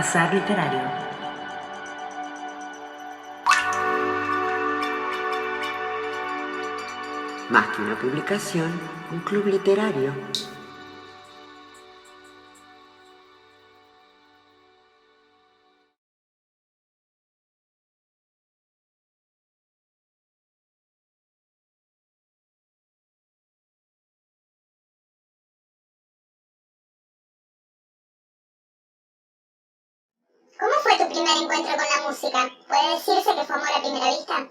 Bazar Literario. Más que una publicación, un club literario. ¿Cómo fue tu primer encuentro con la música? ¿Puede decirse que fue amor a primera vista?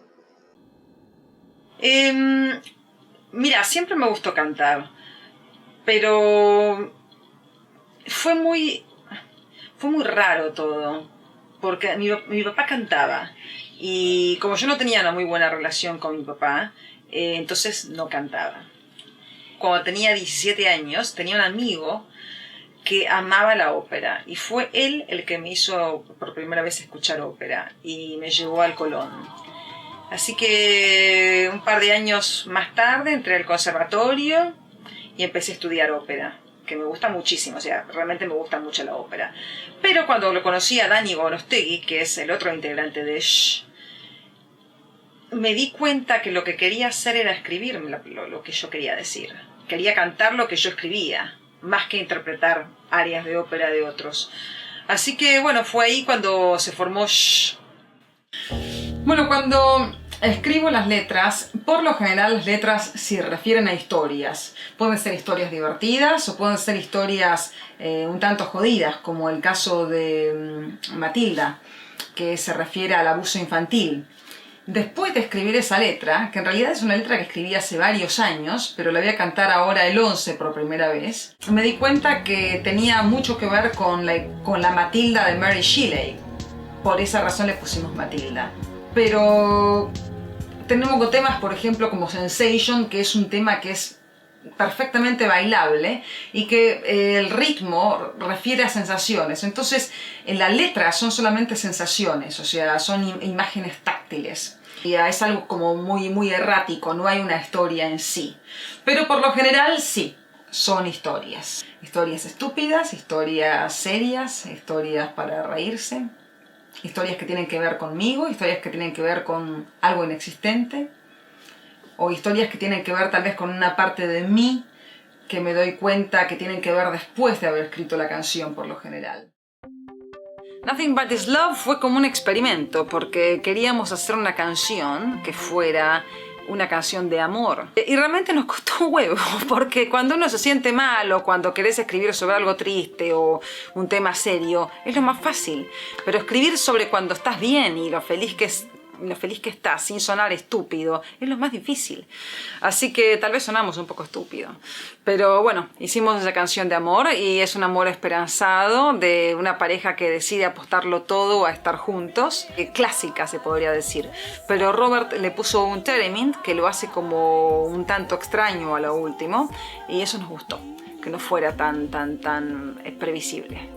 Mira, siempre me gustó cantar, pero fue muy raro todo, porque mi papá cantaba y como yo no tenía una muy buena relación con mi papá, entonces no cantaba. Cuando tenía 17 años tenía un amigo que amaba la ópera y fue él el que me hizo por primera vez escuchar ópera y me llevó al Colón. Así que un par de años más tarde entré al conservatorio y empecé a estudiar ópera, que me gusta muchísimo, o sea, realmente me gusta mucho la ópera. Pero cuando lo conocí a Dani Gorostegui, que es el otro integrante de Shh, me di cuenta que lo que quería hacer era escribir lo que yo quería decir. Quería cantar lo que yo escribía, más que interpretar arias de ópera de otros. Así que bueno, fue ahí cuando se formó Shh. Bueno, cuando escribo las letras, por lo general las letras se refieren a historias. Pueden ser historias divertidas o pueden ser historias un tanto jodidas, como el caso de Matilda, que se refiere al abuso infantil. Después de escribir esa letra, que en realidad es una letra que escribí hace varios años, pero la voy a cantar ahora el 11 por primera vez, me di cuenta que tenía mucho que ver con la Matilda de Mary Shelley. Por esa razón le pusimos Matilda. Pero tenemos temas, por ejemplo, como Sensation, que es un tema que es perfectamente bailable y que el ritmo refiere a sensaciones. Entonces, en la letra son solamente sensaciones, o sea, son imágenes táctiles. Y es algo como muy errático, no hay una historia en sí. Pero por lo general sí, son historias. Historias estúpidas, historias serias, historias para reírse. Historias que tienen que ver conmigo, historias que tienen que ver con algo inexistente, o historias que tienen que ver tal vez con una parte de mí que me doy cuenta que tienen que ver después de haber escrito la canción por lo general. Nothing But This Love fue como un experimento porque queríamos hacer una canción que fuera una canción de amor. Y realmente nos costó un huevo, porque cuando uno se siente mal o cuando querés escribir sobre algo triste o un tema serio, es lo más fácil. Pero escribir sobre cuando estás bien y lo feliz que estás, sin sonar estúpido, es lo más difícil. Así que tal vez sonamos un poco estúpido. Pero bueno, hicimos esa canción de amor y es un amor esperanzado de una pareja que decide apostarlo todo a estar juntos. Clásica se podría decir. Pero Robert le puso un theremin que lo hace como un tanto extraño a lo último y eso nos gustó, que no fuera tan previsible.